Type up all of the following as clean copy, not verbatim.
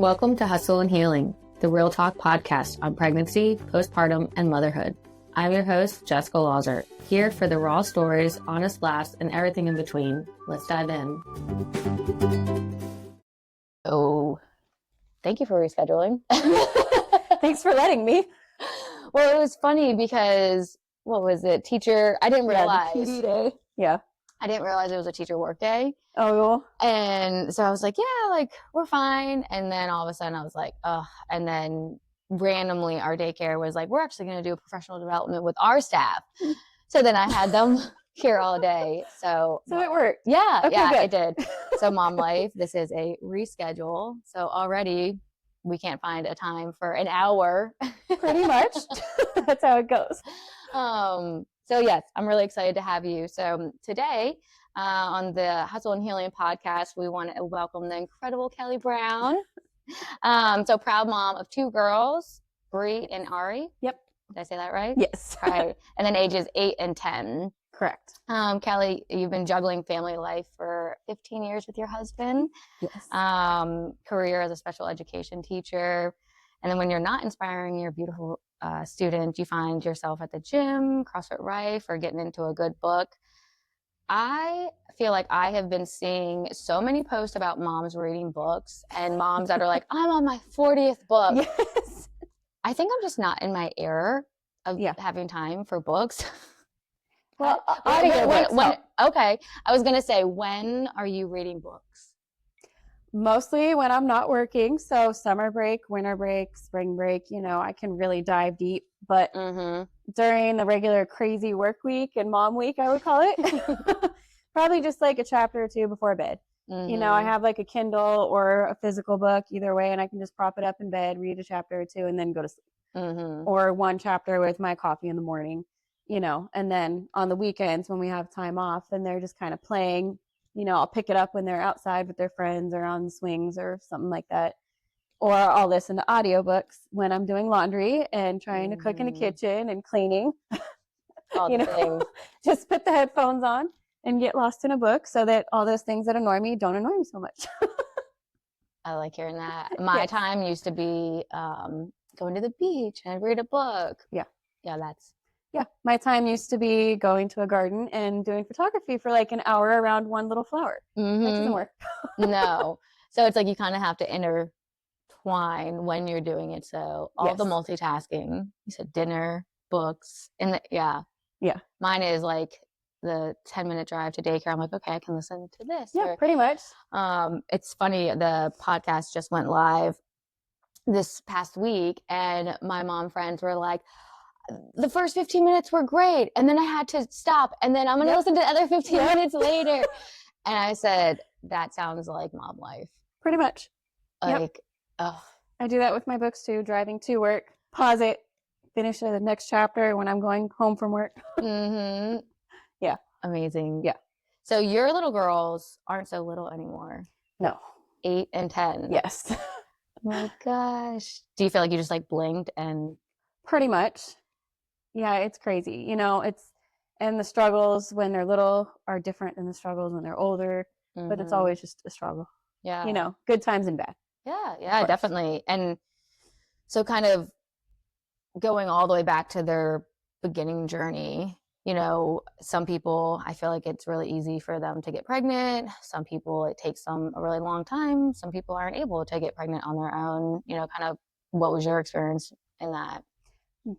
Welcome to Hustle and Healing, the Real Talk podcast on pregnancy, postpartum, and motherhood. I'm your host, Jessica Lauser, here for the raw stories, honest laughs, and everything in between. Let's dive in. Oh, thank you for rescheduling. Thanks for letting me. Well, it was funny because, what was it? I didn't realize. The PD day. Yeah. I didn't realize it was a teacher work day. Oh, And so I was like, yeah, like, we're fine. And then all of a sudden I was like, ugh. And then randomly our daycare was like, we're actually going to do a professional development with our staff. So then I had them here all day. So it worked. Yeah, Okay, yeah, good. it did. So mom life, this is a reschedule. So already we can't find a time for an hour. Pretty much. That's how it goes. So yes, I'm really excited to have you. So today on the Hustle and Healing podcast, we want to welcome the incredible Kelly Brown. So proud mom of two girls, Bree and Ari. Yep. Did I say that right? Yes. Right. And then ages 8 and 10. Correct. Kelly, you've been juggling family life for 15 years with your husband. Yes. Career as a special education teacher. And then when you're not inspiring your beautiful student, you find yourself at the gym, CrossFit Rife, or getting into a good book. I feel like I have been seeing so many posts about moms reading books and moms that are like, I'm on my 40th book. Yes. I think I'm just not in my era of having time for books. Well, okay. I was going to say, when are you reading books? Mostly when I'm not working. So summer break, winter break, spring break, I can really dive deep. But during the regular crazy work week and mom week, I would call it, probably just like a chapter or two before bed. I have like a Kindle or a physical book, either way, and I can just prop it up in bed, read a chapter or two, and then go to sleep. Or one chapter with my coffee in the morning, and then on the weekends when we have time off and they're just kind of playing, I'll pick it up when they're outside with their friends or on the swings or something like that. Or I'll listen to audiobooks when I'm doing laundry and trying to cook in the kitchen and cleaning. All the things. Just put the headphones on and get lost in a book so that all those things that annoy me don't annoy me so much. I like hearing that. My time used to be going to the beach and I'd read a book. Yeah. My time used to be going to a garden and doing photography for like an hour around one little flower. That doesn't work. No. So it's like you kind of have to intertwine when you're doing it. So all the multitasking, you said dinner, books, and Yeah. Mine is like the 10-minute drive to daycare. I'm like, okay, I can listen to this. Yeah, pretty much. It's funny. The podcast just went live this past week and my mom friends were like, the first 15 minutes were great. And then I had to stop. And then I'm going to listen to the other 15 minutes later. And I said, that sounds like mom life. Pretty much. Like, I do that with my books too, driving to work, pause it, finish the next chapter when I'm going home from work. Yeah. Amazing. Yeah. So your little girls aren't so little anymore. No. 8 and 10. Yes. Oh my gosh. Do you feel like you just like blinked and? Pretty much. Yeah, it's crazy. And the struggles when they're little are different than the struggles when they're older, but it's always just a struggle. Yeah. Good times and bad. Yeah, definitely. And so kind of going all the way back to their beginning journey, some people, I feel like it's really easy for them to get pregnant. Some people, it takes them a really long time. Some people aren't able to get pregnant on their own. Kind of what was your experience in that?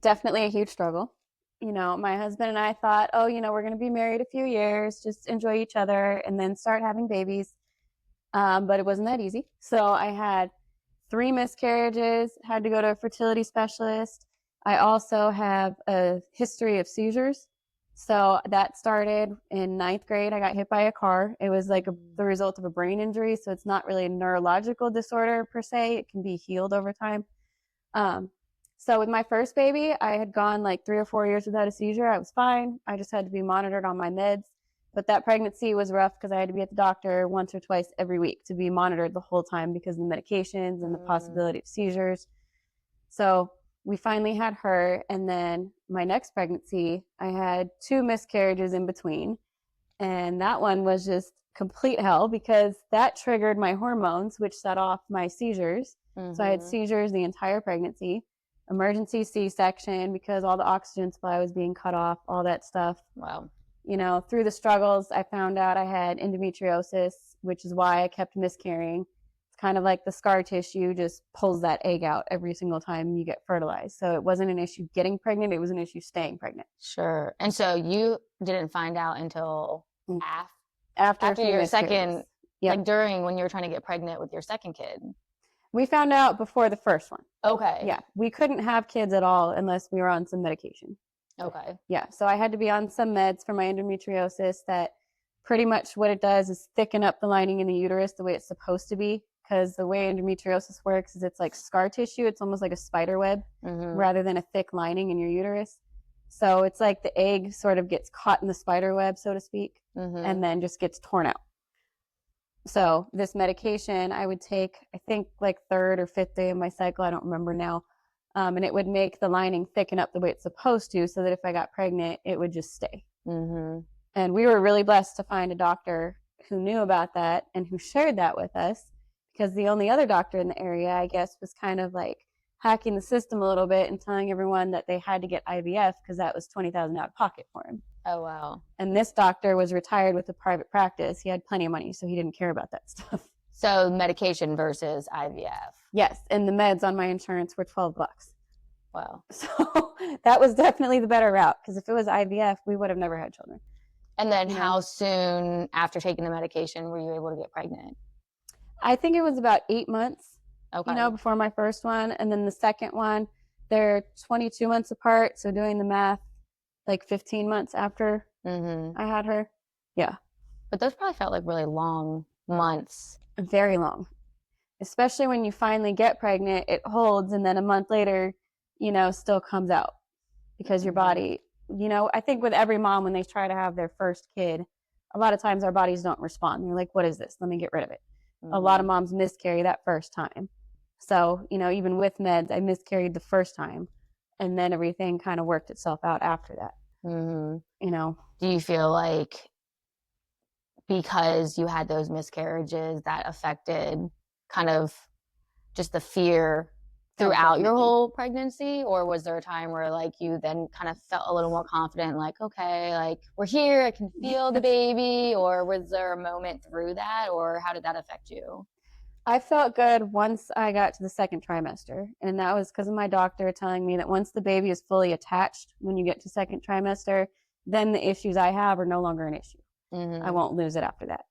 Definitely a huge struggle. My husband and I thought, we're going to be married a few years, just enjoy each other and then start having babies. But it wasn't that easy. So I had 3 miscarriages, had to go to a fertility specialist. I also have a history of seizures. So that started in 9th grade. I got hit by a car. It was like the result of a brain injury. So it's not really a neurological disorder per se. It can be healed over time. So with my first baby, I had gone like 3 or 4 years without a seizure. I was fine. I just had to be monitored on my meds. But that pregnancy was rough because I had to be at the doctor once or twice every week to be monitored the whole time because of the medications and the possibility of seizures. So we finally had her. And then my next pregnancy, I had 2 miscarriages in between. And that one was just complete hell because that triggered my hormones, which set off my seizures. So I had Mm-hmm. seizures the entire pregnancy, emergency C-section because all the oxygen supply was being cut off, all that stuff. Wow. Through the struggles, I found out I had endometriosis, which is why I kept miscarrying. It's kind of like the scar tissue just pulls that egg out every single time you get fertilized. So it wasn't an issue getting pregnant, it was an issue staying pregnant. Sure. And so you didn't find out until Mm. af After a after few your miscarriages. second, Yep. like during when you were trying to get pregnant with your second kid. We found out before the first one. Okay. Yeah. We couldn't have kids at all unless we were on some medication. Okay. Yeah. So I had to be on some meds for my endometriosis that pretty much what it does is thicken up the lining in the uterus the way it's supposed to be. Because the way endometriosis works is it's like scar tissue. It's almost like a spider web Mm-hmm. rather than a thick lining in your uterus. So it's like the egg sort of gets caught in the spider web, so to speak, Mm-hmm. and then just gets torn out. So this medication I would take, I think like third or fifth day of my cycle, I don't remember now. And it would make the lining thicken up the way it's supposed to so that if I got pregnant, it would just stay. Mm-hmm. And we were really blessed to find a doctor who knew about that and who shared that with us because the only other doctor in the area, I guess, was kind of like hacking the system a little bit and telling everyone that they had to get IVF because that was $20,000 out of pocket for him. Oh, wow. And this doctor was retired with a private practice. He had plenty of money, so he didn't care about that stuff. So medication versus IVF. Yes, and the meds on my insurance were $12. Wow. So that was definitely the better route because if it was IVF, we would have never had children. And then how soon after taking the medication were you able to get pregnant? I think it was about 8 months, Okay. before my first one. And then the second one, they're 22 months apart. So doing the math, like 15 months after Mm-hmm. I had her. Yeah. But those probably felt like really long months. Very long. Especially when you finally get pregnant, it holds. And then a month later, still comes out because your body, I think with every mom, when they try to have their first kid, a lot of times our bodies don't respond. They're like, what is this? Let me get rid of it. Mm-hmm. A lot of moms miscarry that first time. So, even with meds, I miscarried the first time and then everything kind of worked itself out after that. Mm-hmm. Do you feel like because you had those miscarriages that affected kind of just the fear throughout your whole pregnancy, or was there a time where like you then kind of felt a little more confident, like, okay, like we're here, I can feel the baby, or was there a moment through that, or how did that affect you? I felt good once I got to the second trimester, and that was because of my doctor telling me that once the baby is fully attached when you get to second trimester, then the issues I have are no longer an issue. Mm-hmm. I won't lose it after that.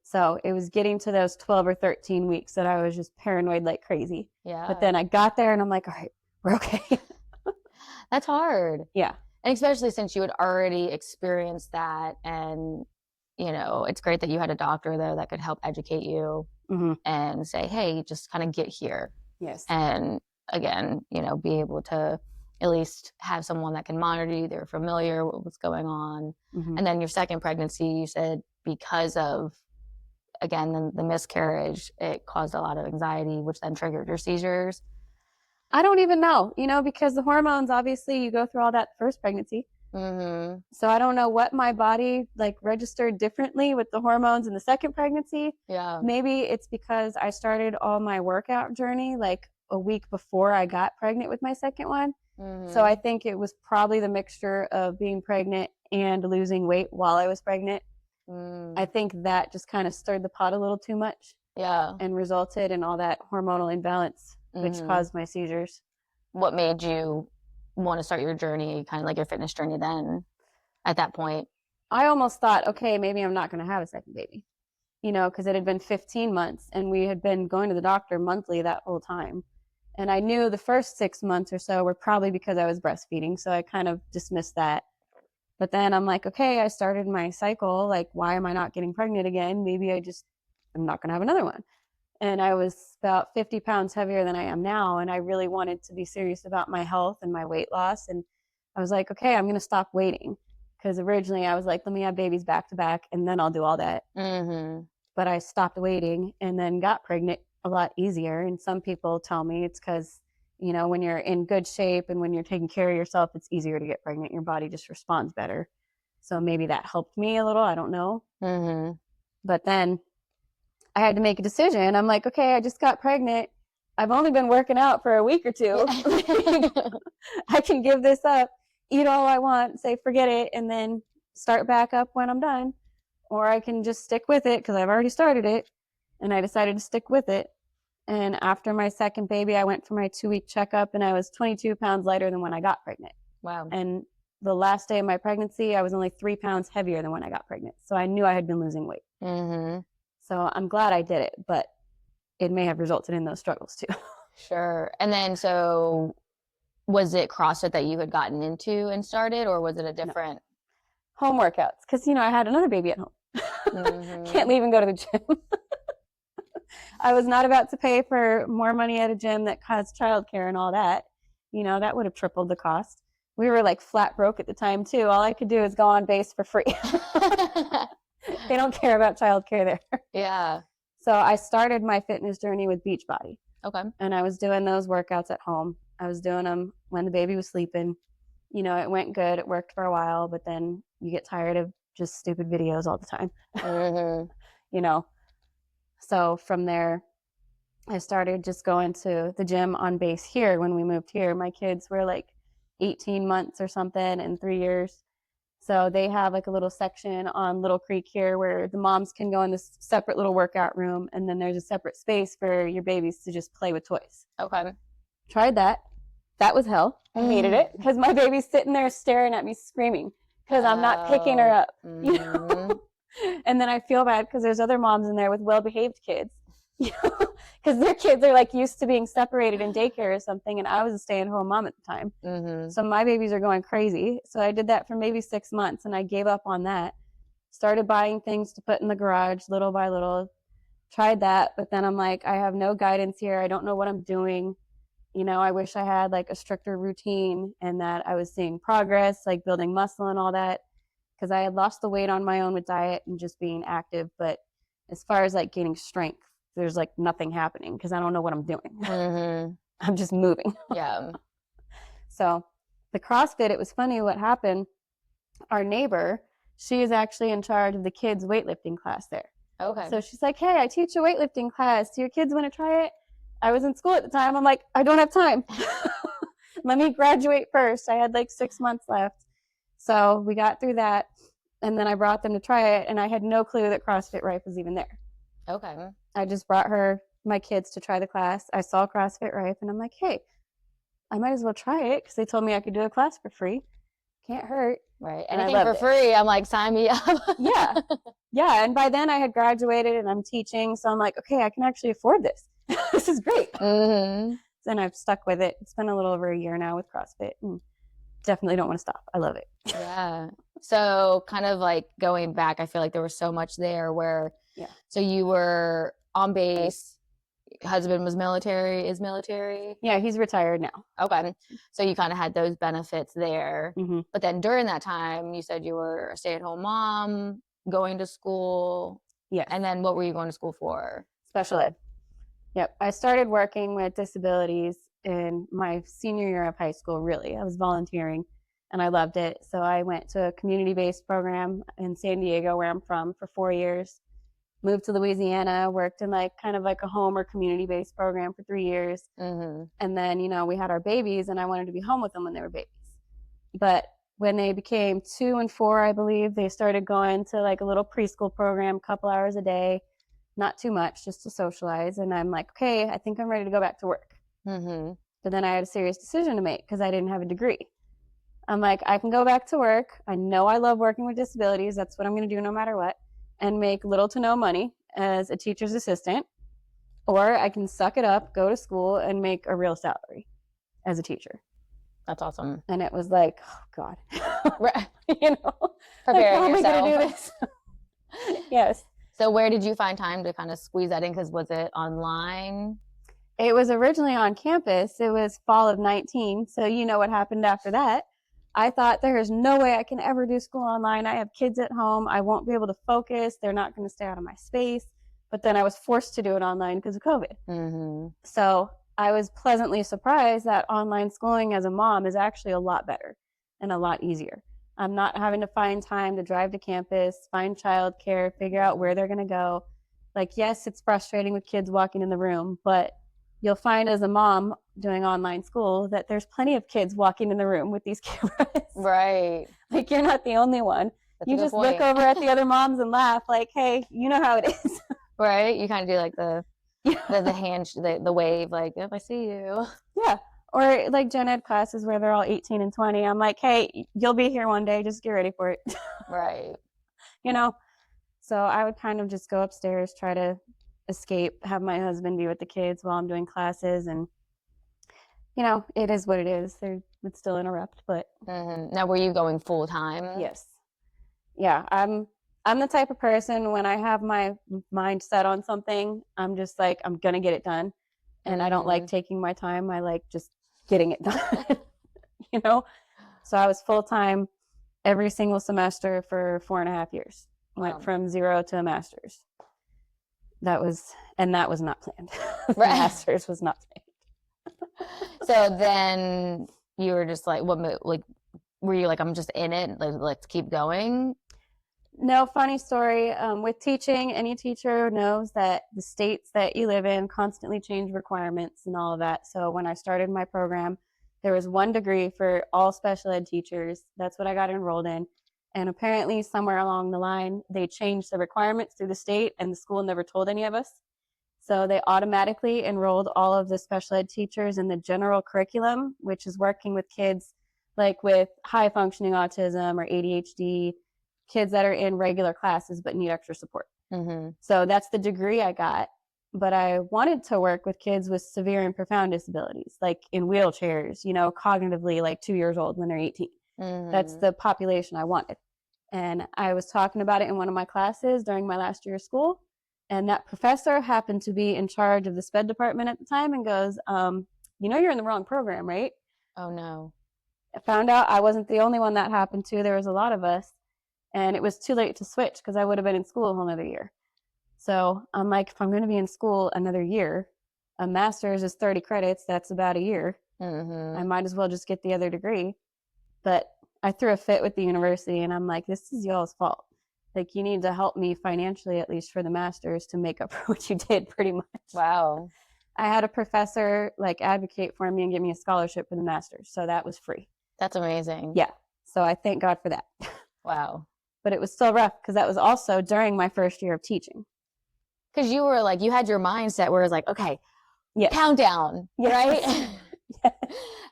So it was getting to those 12 or 13 weeks that I was just paranoid like crazy. Yeah. But then I got there and I'm like, all right, we're okay. That's hard. Yeah. And especially since you had already experienced that, and it's great that you had a doctor there that could help educate you and say, hey, just kind of get here. Yes. And again, be able to at least have someone that can monitor you. They're familiar with what's going on. And then your second pregnancy, you said because of, again, the miscarriage, it caused a lot of anxiety, which then triggered your seizures. I don't even know, because the hormones, obviously, you go through all that first pregnancy. Mm-hmm. So I don't know what my body registered differently with the hormones in the second pregnancy. Yeah. Maybe it's because I started all my workout journey a week before I got pregnant with my second one. Mm-hmm. So I think it was probably the mixture of being pregnant and losing weight while I was pregnant. I think that just kind of stirred the pot a little too much. Yeah. And resulted in all that hormonal imbalance, which caused my seizures. What made you want to start your journey, kind of like your fitness journey then at that point? I almost thought, okay, maybe I'm not going to have a second baby, because it had been 15 months and we had been going to the doctor monthly that whole time. And I knew the first 6 months or so were probably because I was breastfeeding. So I kind of dismissed that. But then I'm like, okay, I started my cycle. Like, why am I not getting pregnant again? Maybe I'm not going to have another one. And I was about 50 pounds heavier than I am now. And I really wanted to be serious about my health and my weight loss. And I was like, okay, I'm going to stop waiting. Because originally I was like, let me have babies back to back and then I'll do all that. But I stopped waiting and then got pregnant a lot easier. And some people tell me it's because, when you're in good shape and when you're taking care of yourself, it's easier to get pregnant. Your body just responds better. So maybe that helped me a little. I don't know. But then I had to make a decision. I'm like, okay, I just got pregnant. I've only been working out for a week or two. I can give this up, eat all I want, say forget it, and then start back up when I'm done. Or I can just stick with it because I've already started it. And I decided to stick with it. And after my second baby, I went for my 2-week checkup and I was 22 pounds lighter than when I got pregnant. Wow. And the last day of my pregnancy, I was only 3 pounds heavier than when I got pregnant. So I knew I had been losing weight. Mm-hmm. So I'm glad I did it, but it may have resulted in those struggles too. Sure. And then, so was it CrossFit that you had gotten into and started, or was it a different? Home workouts, because, I had another baby at home. Mm-hmm. Can't leave and go to the gym. I was not about to pay for more money at a gym that costs childcare and all that. That would have tripled the cost. We were like flat broke at the time too. All I could do is go on base for free. They don't care about childcare there. Yeah. So I started my fitness journey with Beachbody. Okay. And I was doing those workouts at home. I was doing them when the baby was sleeping. It went good. It worked for a while, but then you get tired of just stupid videos all the time. Mm-hmm. So from there, I started just going to the gym on base here when we moved here. My kids were like 18 months or something and 3 years. So they have like a little section on Little Creek here where the moms can go in this separate little workout room, and then there's a separate space for your babies to just play with toys. Okay. Tried that. That was hell. I hated it because my baby's sitting there staring at me screaming because I'm not picking her up. Mm-hmm. And then I feel bad because there's other moms in there with well-behaved kids. Because their kids are like used to being separated in daycare or something, and I was a stay-at-home mom at the time. Mm-hmm. So my babies are going crazy. So I did that for maybe 6 months, and I gave up on that. Started buying things to put in the garage little by little. Tried that, but then I'm like, I have no guidance here. I don't know what I'm doing. I wish I had like a stricter routine and that I was seeing progress, like building muscle and all that, because I had lost the weight on my own with diet and just being active. But as far as like gaining strength, there's like nothing happening because I don't know what I'm doing. Mm-hmm. I'm just moving. Yeah. So the CrossFit, it was funny what happened. Our neighbor, she is actually in charge of the kids' weightlifting class there. Okay. So she's like, hey, I teach a weightlifting class. Do your kids want to try it? I was in school at the time. I'm like, I don't have time. Let me graduate first. I had like 6 months left. So we got through that. And then I brought them to try it. And I had no clue that CrossFit Rife was even there. Okay. I just brought my kids to try the class. I saw CrossFit Rife and I'm like, hey, I might as well try it because they told me I could do a class for free. Can't hurt. Right. And Anything for free, I'm like, sign me up. Yeah. Yeah. And by then I had graduated and I'm teaching. So I'm like, okay, I can actually afford this. This is great. Mm-hmm. And I've stuck with it. It's been a little over a year now with CrossFit and definitely don't want to stop. I love it. Yeah. So kind of like going back, I feel like there was so much there where, so you were on base, husband was military, is military? Yeah, he's retired now. Okay. So you kind of had those benefits there. Mm-hmm. But then during that time, you said you were a stay-at-home mom, going to school. Yes. And then what were you going to school for? Special ed. Yep. I started working with disabilities in my senior year of high school, really. I was volunteering and I loved it. So I went to a community-based program in San Diego, where I'm from, for 4 years. Moved to Louisiana, worked in like kind of like a home or community-based program for 3 years. Mm-hmm. And then, we had our babies and I wanted to be home with them when they were babies. But when they became 2 and 4, I believe, they started going to like a little preschool program, a couple hours a day. Not too much, just to socialize. And I'm like, okay, I think I'm ready to go back to work. Mm-hmm. But then I had a serious decision to make because I didn't have a degree. I'm like, I can go back to work. I know I love working with disabilities. That's what I'm going to do no matter what. And make little to no money as a teacher's assistant. Or I can suck it up, go to school, and make a real salary as a teacher. That's awesome. And it was like, oh, God. Right. Preparing like, how am I going to do this? Yes. So where did you find time to kind of squeeze that in? Because was it online? It was originally on campus. It was fall of 19. So you know what happened after that. I thought there is no way I can ever do school online. I have kids at home. I won't be able to focus. They're not going to stay out of my space. But then I was forced to do it online because of COVID. Mm-hmm. So I was pleasantly surprised that online schooling as a mom is actually a lot better and a lot easier. I'm not having to find time to drive to campus, find childcare, figure out where they're going to go. Like, yes, it's frustrating with kids walking in the room, but you'll find as a mom doing online school that there's plenty of kids walking in the room with these cameras. Right. Like, you're not the only one. That's a You good just look point. over at the other moms and laugh like, hey, you know how it is. Right? You kind of do like the Yeah. the wave, like, yep, I see you. Yeah. Or like gen ed classes where they're all 18 and 20. I'm like, hey, you'll be here one day. Just get ready for it. Right. You know? So I would kind of just go upstairs, try to escape, have my husband be with the kids while I'm doing classes. And, it is what it is. They would still interrupt, but Now, were you going full time? yes. Yeah. I'm the type of person when I have my mind set on something, I'm just like, I'm going to get it done. And I don't like Hmm. taking my time. I like just getting it done, you know? So I was full time every single semester for 4.5 years. Went Wow. from zero to a master's. That was not planned. The Right. master's was not So then you were just like, like, were you like, I'm just in it, like, let's keep going? No, funny story. With teaching, any teacher knows that the states that you live in constantly change requirements and all of that. So when I started my program, there was 1 degree for all special ed teachers. That's what I got enrolled in. And apparently, somewhere along the line, they changed the requirements through the state, and the school never told any of us. So they automatically enrolled all of the special ed teachers in the general curriculum, which is working with kids like with high functioning autism or ADHD, kids that are in regular classes but need extra support. Hmm. So that's the degree I got. But I wanted to work with kids with severe and profound disabilities, like in wheelchairs, cognitively like 2 years old when they're 18. That's Hmm. the population I wanted. And I was talking about it in one of my classes during my last year of school. And that professor happened to be in charge of the SPED department at the time and goes, you're in the wrong program, right? Oh no. I found out I wasn't the only one that happened to. There was a lot of us. And it was too late to switch because I would have been in school a whole other year. So I'm like, if I'm going to be in school another year, a master's is 30 credits. That's about a year. I Hmm. might as well just get the other degree. But I threw a fit with the university and I'm like, this is y'all's fault. Like, you need to help me financially, at least for the master's, to make up for what you did, pretty much. Wow. I had a professor like advocate for me and give me a scholarship for the master's. So that was free. That's amazing. Yeah. So I thank God for that. Wow. But it was still rough because that was also during my first year of teaching. Because you were like, you had your mindset where it's like, okay, Yes. countdown, Yes. right? Yes.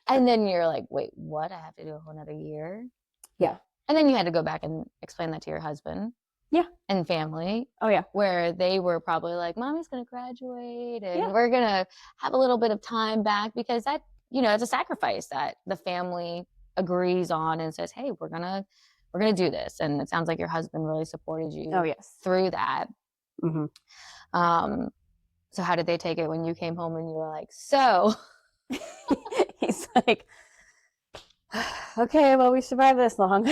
And then you're like, wait, what? I have to do a whole another year? Yeah. And then you had to go back and explain that to your husband. Yeah. And family. Oh, yeah. Where they were probably like, Mommy's going to graduate and Yeah. we're going to have a little bit of time back because that, it's a sacrifice that the family agrees on and says, hey, we're going to do this. And it sounds like your husband really supported you Oh, yes. through that. Mm-hmm. So how did they take it when you came home and you were like, so He's like, okay, well, we survived this long.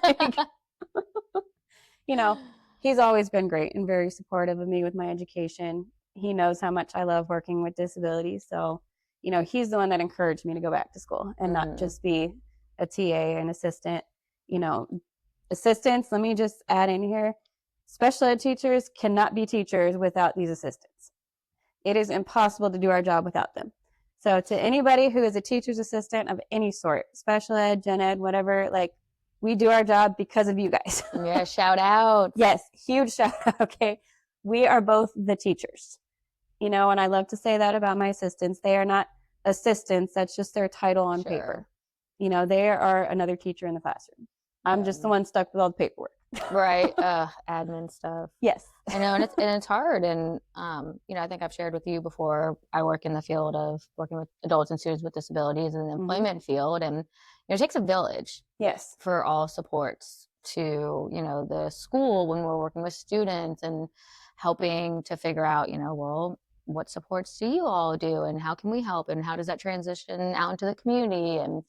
Like, he's always been great and very supportive of me with my education. He knows how much I love working with disabilities. So, he's the one that encouraged me to go back to school and not just be a TA, an assistant. Assistants, let me just add in here, special ed teachers cannot be teachers without these assistants. It is impossible to do our job without them. So to anybody who is a teacher's assistant of any sort, special ed, gen ed, whatever, like, we do our job because of you guys. Yeah, shout out. Yes, huge shout out. Okay. We are both the teachers, and I love to say that about my assistants. They are not assistants. That's just their title on paper. They are another teacher in the classroom. I'm just the one stuck with all the paperwork. Right. Admin stuff. Yes. I know, and it's hard. And I think I've shared with you before. I work in the field of working with adults and students with disabilities in the employment field, and it takes a village. Yes. For all supports to the school when we're working with students and helping to figure out well, what supports do you all do and how can we help and how does that transition out into the community and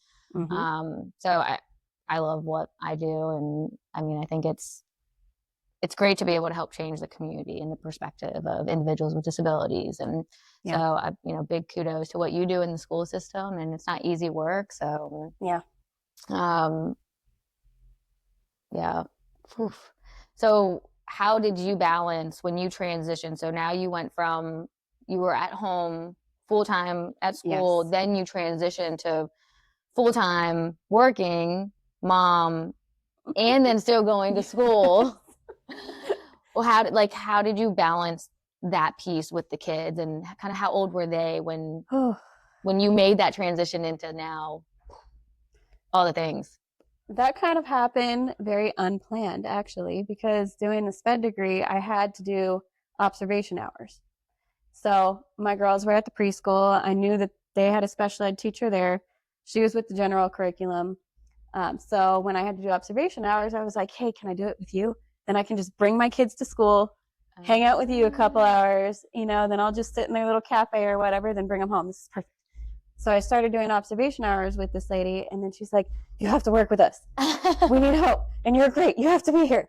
so I love what I do, and I mean I think it's great to be able to help change the community and the perspective of individuals with disabilities. And so I big kudos to what you do in the school system, and it's not easy work. So yeah. Yeah. Oof. So how did you balance when you transitioned? So now you went from you were at home full-time at school, Yes. then you transition to full-time working mom, and then still going to Yes. school. Well, how did you balance that piece with the kids, and kind of how old were they when you made that transition into now all the things? That kind of happened very unplanned, actually, because doing the sped degree, I had to do observation hours. So my girls were at the preschool. I knew that they had a special ed teacher there. She was with the general curriculum. So when I had to do observation hours, I was like, hey, can I do it with you? Then I can just bring my kids to school, hang out with you a couple Oh. hours, then I'll just sit in their little cafe or whatever, then bring them home. This is perfect. So I started doing observation hours with this lady, and then she's like, you have to work with us. We need help. And you're great. You have to be here.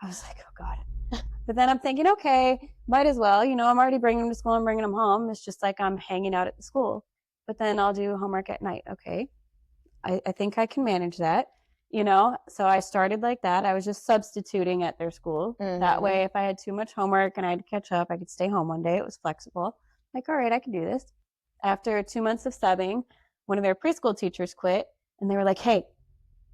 I was like, oh, God. But then I'm thinking, okay, might as well. I'm already bringing them to school and bringing them home. It's just like I'm hanging out at the school. But then I'll do homework at night. Okay. I think I can manage that. So I started like that. I was just substituting at their school. That Mm-hmm. way, if I had too much homework and I had to catch up, I could stay home one day. It was flexible. Like, all right, I can do this. After 2 months of subbing, one of their preschool teachers quit, and they were like, hey,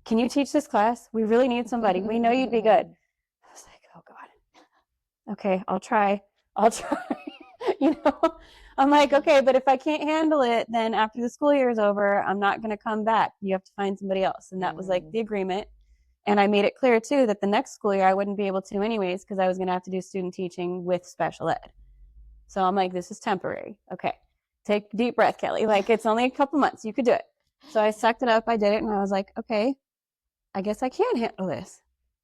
can you teach this class? We really need somebody. We know you'd be good. I was like, oh, God. Okay, I'll try. I'll try. you know, I'm like, okay, but if I can't handle it, then after the school year is over, I'm not going to come back. You have to find somebody else. And that was like Mm. the agreement. And I made it clear, too, that the next school year I wouldn't be able to anyways, because I was going to have to do student teaching with special ed. So I'm like, this is temporary. Okay, take a deep breath, Kelly. Like, it's only a couple months. You could do it. So I sucked it up. I did it. And I was like, okay, I guess I can handle this.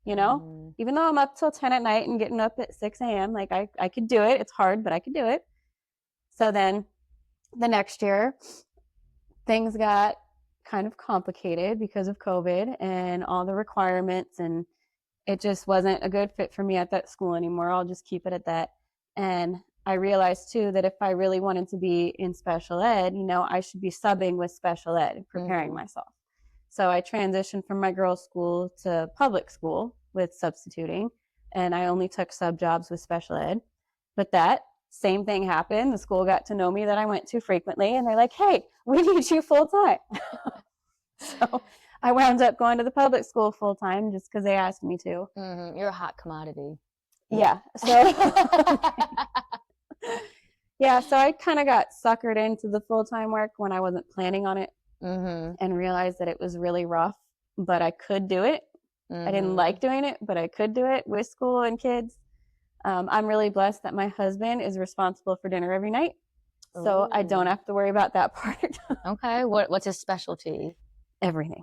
Mm. Even though I'm up till 10 at night and getting up at 6 a.m., like I could do it. It's hard, but I could do it. So then the next year, things got kind of complicated because of COVID and all the requirements, and it just wasn't a good fit for me at that school anymore. I'll just keep it at that. And I realized too that if I really wanted to be in special ed, I should be subbing with special ed, preparing Mm-hmm. myself. So I transitioned from my girls' school to public school with substituting, and I only took sub jobs with special ed. But that same thing happened. The school got to know me that I went to frequently, and they're like, hey, we need you full time. So I wound up going to the public school full time just because they asked me to. Mm-hmm. You're a hot commodity. Yeah. So yeah, so I kind of got suckered into the full time work when I wasn't planning on it, Mm-hmm. and realized that it was really rough, but I could do it. I didn't Mm-hmm. like doing it, but I could do it with school and kids. I'm really blessed that my husband is responsible for dinner every night, so I don't Ooh. have to worry about that part. Okay. What's his specialty? Everything.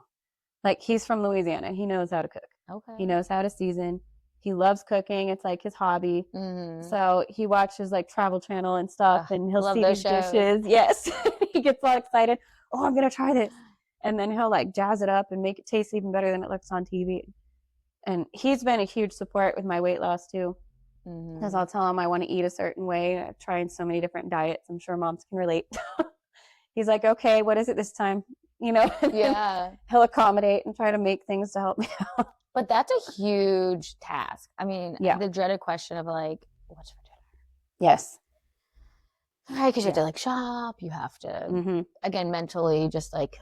Like, he's from Louisiana. He knows how to cook. He Okay. knows how to season. He loves cooking. It's like his hobby. Mm-hmm. So he watches like Travel Channel and stuff, Ugh, and he'll love see those these shows. dishes. Yes. He gets all excited. Oh, I'm going to try this. And then he'll like jazz it up and make it taste even better than it looks on TV. And he's been a huge support with my weight loss too. Because Mm-hmm. I'll tell him I want to eat a certain way. I've tried so many different diets. I'm sure moms can relate. He's like, okay, what is it this time? And Yeah. he'll accommodate and try to make things to help me out. But that's a huge task. I mean, Yeah. the dreaded question of like, what's for Yes. dinner? Right? Because you have Yeah. to like shop. You have to, Mm-hmm. again, mentally just like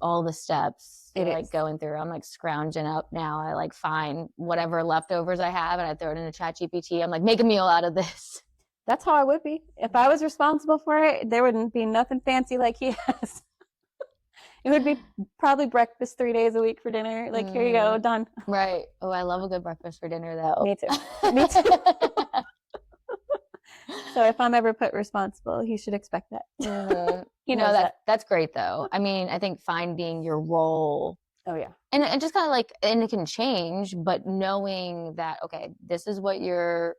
all the steps It you're like is. going through. I'm like scrounging up now. I like find whatever leftovers I have and I throw it into ChatGPT. I'm like, make a meal out of this. That's how I would be. If I was responsible for it, there wouldn't be nothing fancy like he has. It would be probably breakfast 3 days a week for dinner. Like, here you go, Mm, done. right. Oh, I love a good breakfast for dinner though. Me too. Me too. So if I'm ever put responsible, he should expect that. Mm-hmm. He No, knows that. that's great though. I mean, I think finding your role Oh, yeah. and just kind of like, and it can change, but knowing that, okay, this is what you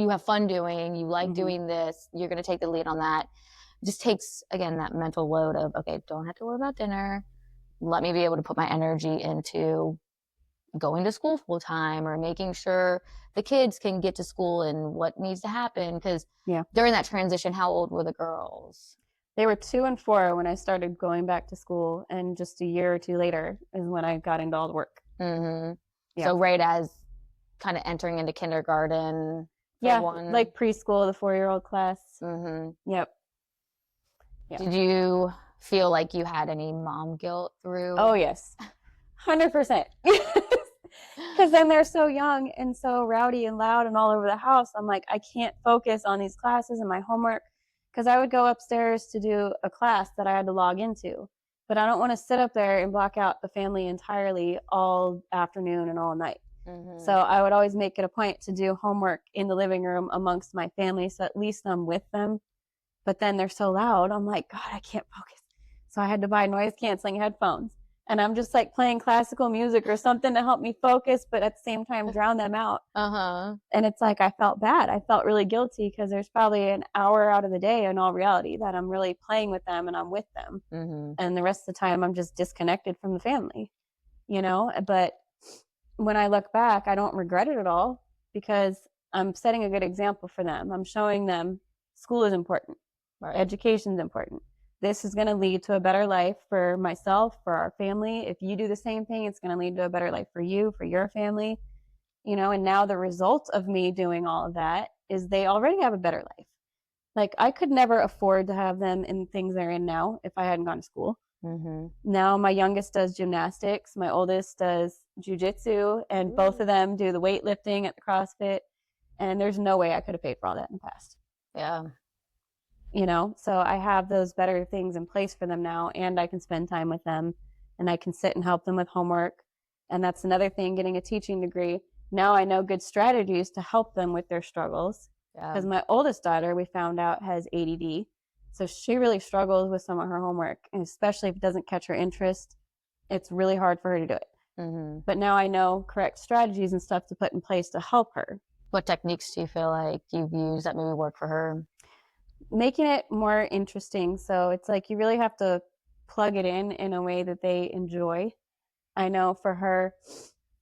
have fun doing, you like Mm-hmm. doing this, you're going to take the lead on that. It just takes, again, that mental load of, okay, don't have to worry about dinner. Let me be able to put my energy into going to school full time or making sure the kids can get to school and what needs to happen. Because Yeah. during that transition, how old were the girls? They were 2 and 4 when I started going back to school, and just a year or two later is when I got into all the work. Mm-hmm. Yeah. So right as kind of entering into kindergarten for Yeah, one. like preschool, the 4-year-old class. Mm-hmm. Yep. Yeah. Did you feel like you had any mom guilt Oh through? yes, 100%. Because then they're so young and so rowdy and loud and all over the house. I'm like, I can't focus on these classes and my homework because I would go upstairs to do a class that I had to log into. But I don't want to sit up there and block out the family entirely all afternoon and all night. So Mm-hmm. I would always make it a point to do homework in the living room amongst my family. So at least I'm with them. But then they're so loud. I'm like, God, I can't focus. So I had to buy noise canceling headphones. And I'm just like playing classical music or something to help me focus, but at the same time, drown them out. Uh-huh. And it's like, I felt bad. I felt really guilty because there's probably an hour out of the day in all reality that I'm really playing with them and I'm with them. Mm-hmm. And the rest of the time, I'm just disconnected from the family, you know? But when I look back, I don't regret it at all because I'm setting a good example for them. I'm showing them school is important. Right. Education is important. This is going to lead to a better life for myself, for our family. If you do the same thing, it's going to lead to a better life for you, for your family, you know. And now the result of me doing all of that is they already have a better life. Like I could never afford to have them in things they're in now if I hadn't gone to school. Mm-hmm. Now my youngest does gymnastics, my oldest does jujitsu, and both of them do the weightlifting at the CrossFit. And there's no way I could have paid for all that in the past. Yeah. You know, so I have those better things in place for them now, and I can spend time with them, and I can sit and help them with homework. And that's another thing, getting a teaching degree. Now I know good strategies to help them with their struggles. Yeah. Because my oldest daughter, we found out, has ADD. So she really struggles with some of her homework, and especially if it doesn't catch her interest, it's really hard for her to do it. Mm-hmm. But now I know correct strategies and stuff to put in place to help her. What techniques do you feel like you've used that maybe work for her? Making it more interesting. So it's like you really have to plug it in a way that they enjoy. I know for her,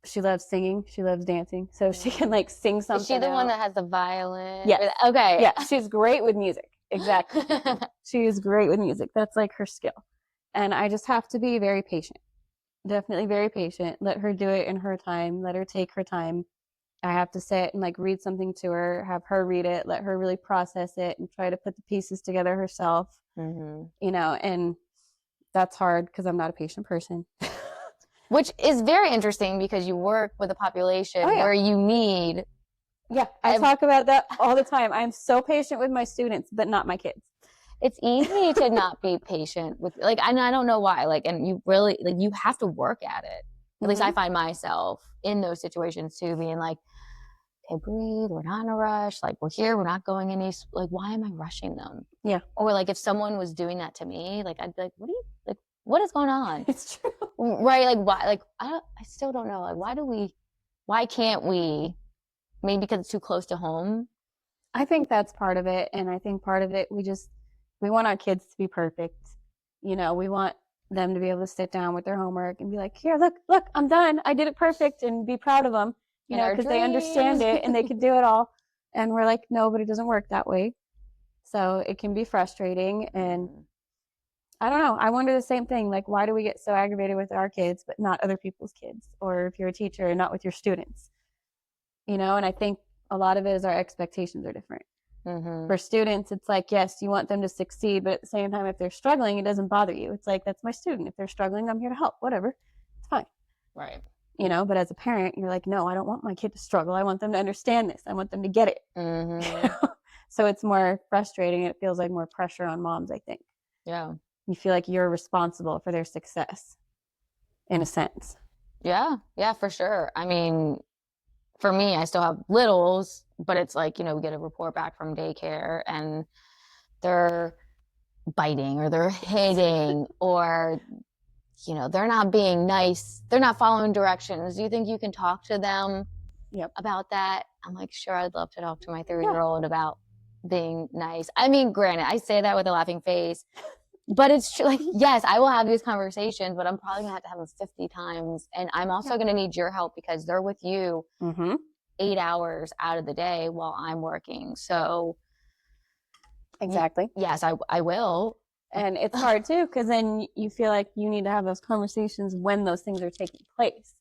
she loves singing, she loves dancing, so she can like sing something. Is she the one out. that has the violin? Yes. Okay. Yeah, she's great with music. Exactly. She is great with music. That's like her skill. And I just have to be very patient. Definitely very patient. Let her do it in her time. Let her take her time. I have to sit and like read something to her, have her read it, let her really process it and try to put the pieces together herself, Mm-hmm. you know, and that's hard because I'm not a patient person. Which is very interesting because you work with a population Oh, yeah. where you need. Yeah, I talk about that all the time. I'm so patient with my students, but not my kids. It's easy to not be patient with, like, and I don't know why, like, and you really, like, you have to work at it. At least I find myself in those situations too, being like, okay, breathe, we're not in a rush, like, we're here, we're not going any, like, why am I rushing them? Yeah. Or like, if someone was doing that to me, like, I'd be like, what are you, like, what is going on? It's true. Right? Like, why, like, I still don't know, like, why can't we, maybe because it's too close to home? I think that's part of it. And I think part of it, we want our kids to be perfect. You know, we want them to be able to sit down with their homework and be like, here, look, I'm done. I did it perfect, and be proud of them, you In know, our because they understand dreams. it and they could do it all. And we're like, no, but it doesn't work that way. So it can be frustrating. And I don't know. I wonder the same thing. Like, why do we get so aggravated with our kids, but not other people's kids? Or if you're a teacher, not with your students, you know? And I think a lot of it is our expectations are different. Mm-hmm. For students, it's like, yes, you want them to succeed, but at the same time, if they're struggling, it doesn't bother you. It's like, that's my student. If they're struggling, I'm here to help. Whatever. It's fine. Right. You know, but as a parent, you're like, no, I don't want my kid to struggle. I want them to understand this. I want them to get it. Mm-hmm. So it's more frustrating. It feels like more pressure on moms, I think. Yeah. You feel like you're responsible for their success in a sense. Yeah. Yeah, for sure. I mean, for me, I still have littles, but it's like, we get a report back from daycare and they're biting or they're hitting or, they're not being nice. They're not following directions. Do you think you can talk to them about that? I'm like, sure, I'd love to talk to my 3-year-old about being nice. I mean, granted, I say that with a laughing face, but it's true. Like, yes, I will have these conversations, but I'm probably gonna have them 50 times. And I'm also gonna need your help because they're with you 8 hours out of the day while I'm working. So exactly. Yes, I will. And it's hard too, because then you feel like you need to have those conversations when those things are taking place,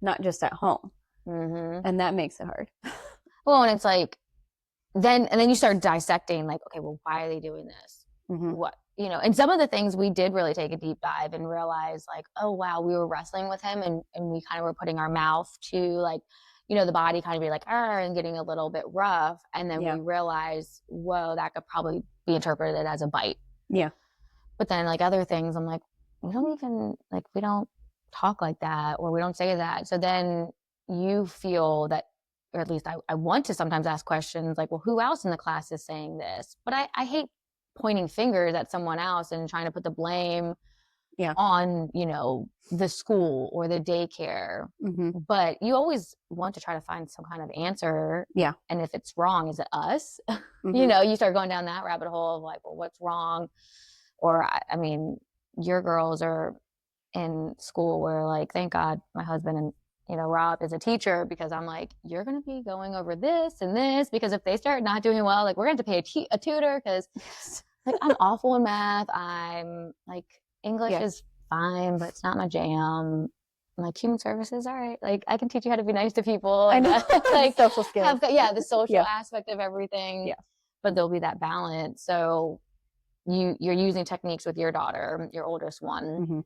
not just at home. Mm-hmm. And that makes it hard. Well, and it's like, then you start dissecting, like, okay, well, why are they doing this? Mm-hmm. What? and some of the things we did really take a deep dive and realize like, oh wow, we were wrestling with him, and we kind of were putting our mouth to like, the body kind of be like, and getting a little bit rough. And then Yeah. we realized, whoa, that could probably be interpreted as a bite. Yeah. But then like other things, I'm like, we don't talk like that, or we don't say that. So then you feel that, or at least I want to sometimes ask questions like, well, who else in the class is saying this? But I hate pointing fingers at someone else and trying to put the blame Yeah. on, the school or the daycare. Mm-hmm. But you always want to try to find some kind of answer. Yeah. And if it's wrong, is it us? Mm-hmm. You start going down that rabbit hole of like, well, what's wrong? Or, I mean, your girls are in school where like, thank God my husband and, Rob is a teacher, because I'm like, you're going to be going over this and this, because if they start not doing well, like we're going to have to pay a tutor, because like I'm awful in math. I'm like, English is fine, but it's not my jam. I'm like, human services, all right. Like I can teach you how to be nice to people. I know. Like social skills. the social aspect of everything. Yeah. But there'll be that balance. So you're using techniques with your daughter, your oldest one. Mm-hmm.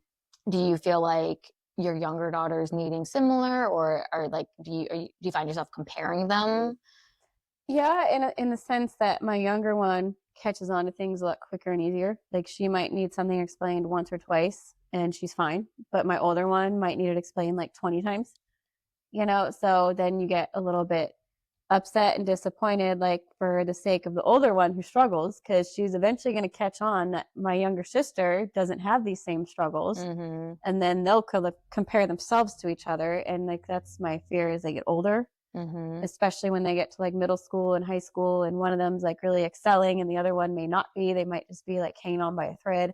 Do you feel like your younger daughter's needing similar, or like do you find yourself comparing them? Yeah, in the sense that my younger one catches on to things a lot quicker and easier. Like she might need something explained once or twice and she's fine, but my older one might need it explained like 20 times. So then you get a little bit upset and disappointed, like for the sake of the older one who struggles, because she's eventually going to catch on that my younger sister doesn't have these same struggles. Mm-hmm. And then they'll compare themselves to each other. And like, that's my fear as they get older, especially when they get to like middle school and high school, and one of them's like really excelling and the other one may not be. They might just be like hanging on by a thread.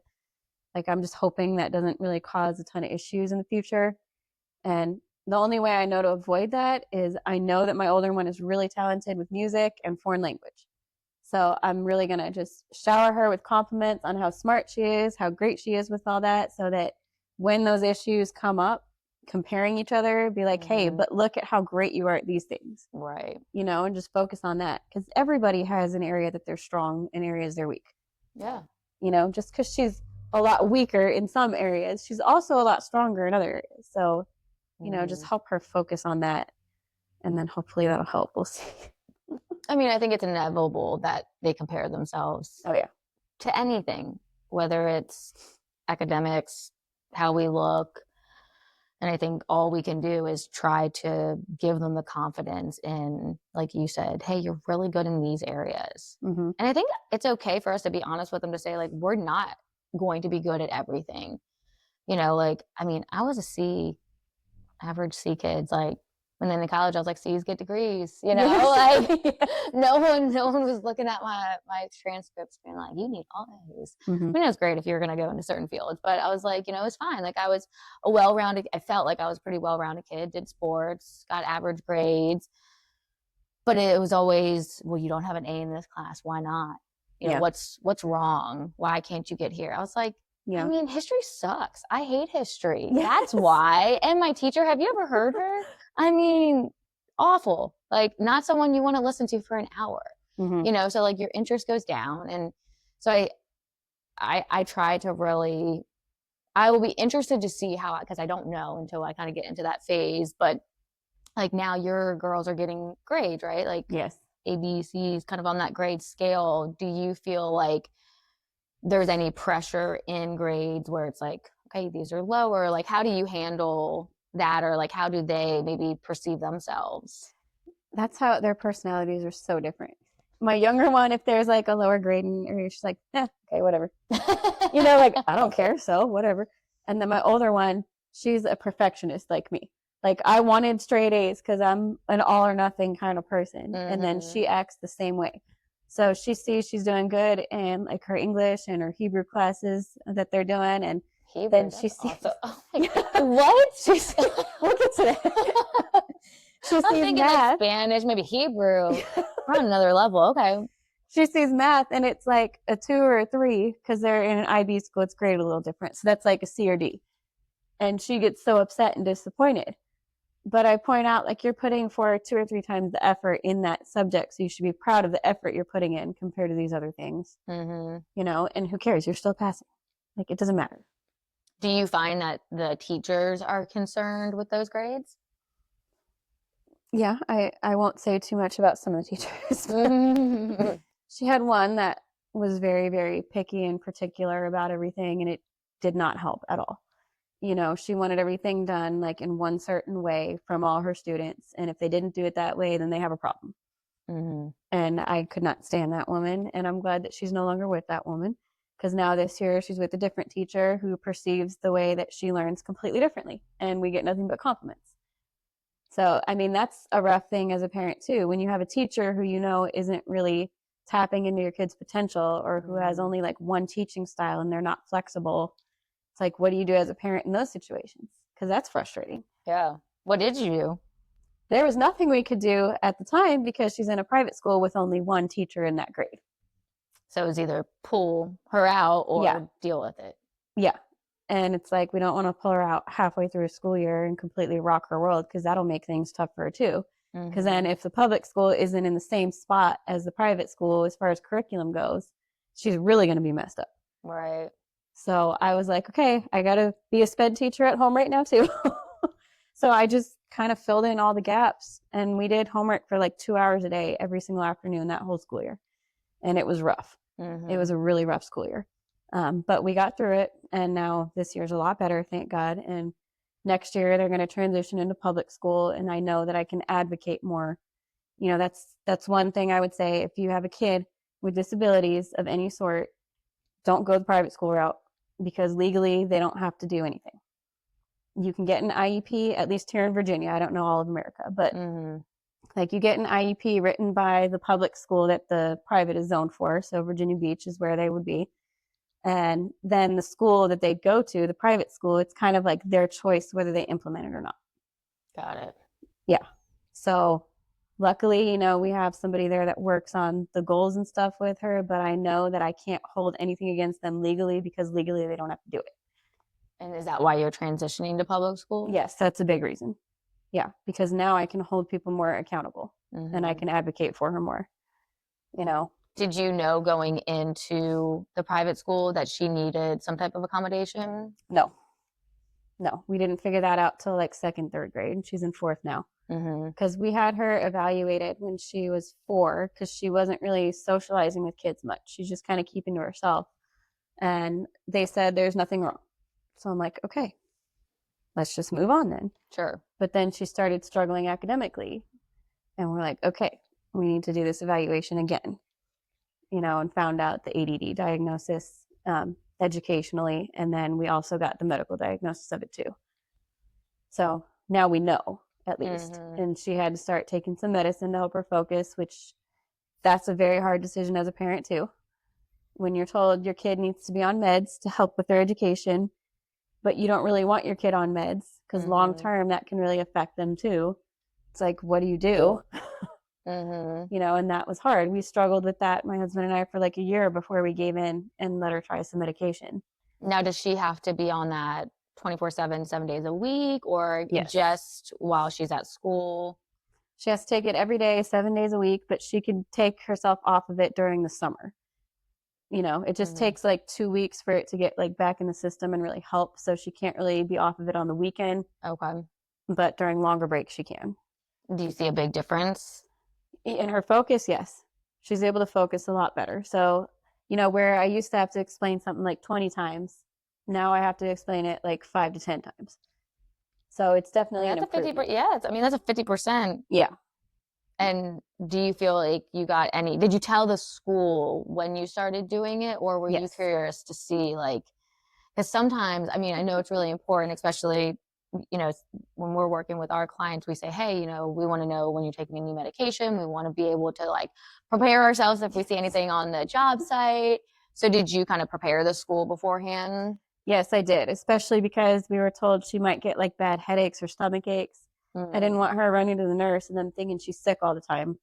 Like, I'm just hoping that doesn't really cause a ton of issues in the future. And the only way I know to avoid that is I know that my older one is really talented with music and foreign language. So I'm really going to just shower her with compliments on how smart she is, how great she is with all that, so that when those issues come up, comparing each other, be like, hey, but look at how great you are at these things. Right. And just focus on that. Because everybody has an area that they're strong and areas they're weak. Yeah. Just because she's a lot weaker in some areas, she's also a lot stronger in other areas. So, just help her focus on that. And then hopefully that'll help. We'll see. I mean, I think it's inevitable that they compare themselves to anything, whether it's academics, how we look. And I think all we can do is try to give them the confidence in, like you said, hey, you're really good in these areas. Mm-hmm. And I think it's okay for us to be honest with them, to say, like, we're not going to be good at everything. Like, I mean, I was average C kids. Like, when then in college, I was like, C's get degrees, like no one was looking at my transcripts being like, you need all A's. Mm-hmm. I mean, it was great if you were going to go into certain fields, but I was like, it's fine. Like, I was I felt like I was a pretty well-rounded kid, did sports, got average grades, but it was always, well, you don't have an A in this class. Why not? What's wrong? Why can't you get here? I was like, I mean, history sucks. I hate history. Yes. That's why. And my teacher, have you ever heard her? I mean, awful. Like, not someone you want to listen to for an hour. Mm-hmm. So like your interest goes down. And so I try to really, I will be interested to see how, because I don't know until I kind of get into that phase. But like now your girls are getting grades, right? Like, yes, A, B, C is kind of on that grade scale. Do you feel like there's any pressure in grades where it's like, okay, these are lower? Like, how do you handle that? Or like, how do they maybe perceive themselves? That's how their personalities are so different. My younger one, if there's like a lower grade area, she's like, okay, whatever. Like, I don't care, so whatever. And then my older one, she's a perfectionist like me. Like, I wanted straight A's because I'm an all or nothing kind of person. Mm-hmm. And then she acts the same way. So she sees she's doing good in like her English and her Hebrew classes that they're doing, and Hebrew, then she sees oh my God. What? She's we'll get to that. She I'm sees thinking math, like Spanish, maybe Hebrew. We're on another level. Okay. She sees math and it's like a 2 or a 3 because they're in an IB school. It's graded a little different, so that's like a C or D, and she gets so upset and disappointed. But I point out, like, you're putting forth 2 or 3 times the effort in that subject, so you should be proud of the effort you're putting in compared to these other things, Mm-hmm. and who cares? You're still passing. Like, it doesn't matter. Do you find that the teachers are concerned with those grades? Yeah, I won't say too much about some of the teachers. Mm-hmm. She had one that was very, very picky and particular about everything, and it did not help at all. She wanted everything done like in one certain way from all her students. And if they didn't do it that way, then they have a problem. And I could not stand that woman. And I'm glad that she's no longer with that woman, because now this year she's with a different teacher who perceives the way that she learns completely differently. And we get nothing but compliments. So, I mean, that's a rough thing as a parent, too. When you have a teacher who isn't really tapping into your kid's potential, or who has only like one teaching style and they're not flexible. It's like, what do you do as a parent in those situations? Because that's frustrating. Yeah. What did you do? There was nothing we could do at the time because she's in a private school with only one teacher in that grade. So it was either pull her out or Yeah. deal with it. Yeah. And it's like, we don't want to pull her out halfway through a school year and completely rock her world, because that'll make things tough for her too. Because then if the public school isn't in the same spot as the private school as far as curriculum goes, she's really going to be messed up. Right. So I was like, okay, I got to be a sped teacher at home right now too. So I just kind of filled in all the gaps, and we did homework for like 2 hours a day every single afternoon that whole school year. And it was rough. It was a really rough school year. But we got through it, and now this year's a lot better, thank God. And next year they're going to transition into public school, and I know that I can advocate more. That's one thing I would say. If you have a kid with disabilities of any sort, don't go the private school route, because legally they don't have to do anything. You can get an IEP, at least here in Virginia. I don't know all of America, but like, you get an IEP written by the public school that the private is zoned for. So Virginia Beach is where they would be. And then the school that they go to, the private school, it's kind of like their choice whether they implement it or not. Got it. Yeah. So luckily, we have somebody there that works on the goals and stuff with her, but I know that I can't hold anything against them legally, because legally they don't have to do it. And is that why you're transitioning to public school? Yes, that's a big reason. Yeah, because now I can hold people more accountable, and I can advocate for her more. Did you know going into the private school that she needed some type of accommodation? No, we didn't figure that out till like second, third grade, and she's in fourth now. Because we had her evaluated when she was 4, because she wasn't really socializing with kids much. She's just kind of keeping to herself. And they said there's nothing wrong. So I'm like, okay, let's just move on then. Sure. But then she started struggling academically. And we're like, okay, we need to do this evaluation again. And found out the ADD diagnosis educationally. And then we also got the medical diagnosis of it too. So now we know, at least. And she had to start taking some medicine to help her focus, which that's a very hard decision as a parent too. When you're told your kid needs to be on meds to help with their education, but you don't really want your kid on meds, because long term that can really affect them too. It's like, what do you do? And that was hard. We struggled with that, my husband and I, for like a year before we gave in and let her try some medication. Now, does she have to be on that 24/7, 7 days a week, or Yes. just while she's at school? She has to take it every day, 7 days a week, but she can take herself off of it during the summer. It just takes like 2 weeks for it to get like back in the system and really help. So she can't really be off of it on the weekend. Okay. But during longer breaks, she can. Do you see a big difference? In her focus, yes. She's able to focus a lot better. So, where I used to have to explain something like 20 times, now I have to explain it like 5 to 10 times. So it's definitely an improvement. Yeah, that's a 50%. Yeah. And do you feel like you got did you tell the school when you started doing it, or were you curious to see, like, because sometimes, I mean, I know it's really important, especially, when we're working with our clients, we say, hey, we want to know when you're taking a new medication. We want to be able to like prepare ourselves if we see anything on the job site. So did you kind of prepare the school beforehand? Yes, I did, especially because we were told she might get like bad headaches or stomach aches. I didn't want her running to the nurse and then thinking she's sick all the time.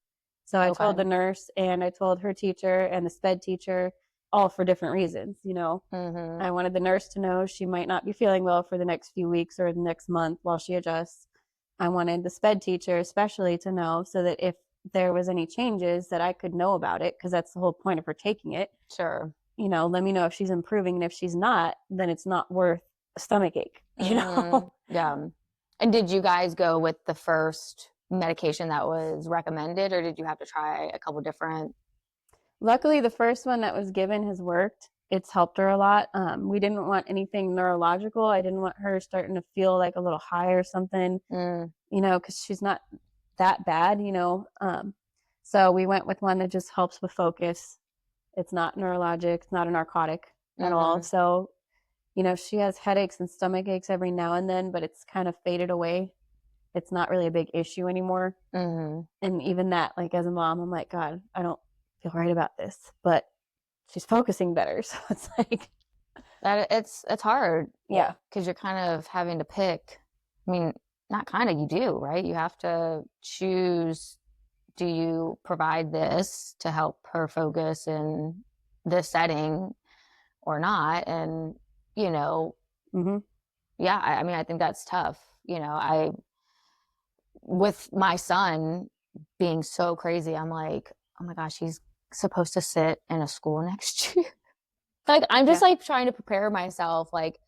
So I told the nurse, and I told her teacher and the sped teacher, all for different reasons. I wanted the nurse to know she might not be feeling well for the next few weeks or the next month while she adjusts. I wanted the sped teacher especially to know, so that if there was any changes that I could know about it, because that's the whole point of her taking it. Sure. Let me know if she's improving, and if she's not, then it's not worth a stomach ache, Yeah. And did you guys go with the first medication that was recommended, or did you have to try a couple different? Luckily, the first one that was given has worked. It's helped her a lot. We didn't want anything neurological. I didn't want her starting to feel like a little high or something, Mm, because she's not that bad. So we went with one that just helps with focus. It's not neurologic, it's not a narcotic at all. mm-hmm, So, she has headaches and stomach aches every now and then, but it's kind of faded away. It's not really a big issue anymore. mm-hmm. And even that, like, as a mom, I'm like, God, I don't feel right about this, but she's focusing better. So it's like, That it's hard yeah, because you're kind of having to pick. I mean, not kind of, you do, right? You have to choose. Do you provide this to help her focus in this setting or not? And, you know, mm-hmm. yeah, I mean, I think that's tough. With my son being so crazy, I'm like, oh my gosh, he's supposed to sit in a school next year. Like, I'm just Yeah, like trying to prepare myself. Like,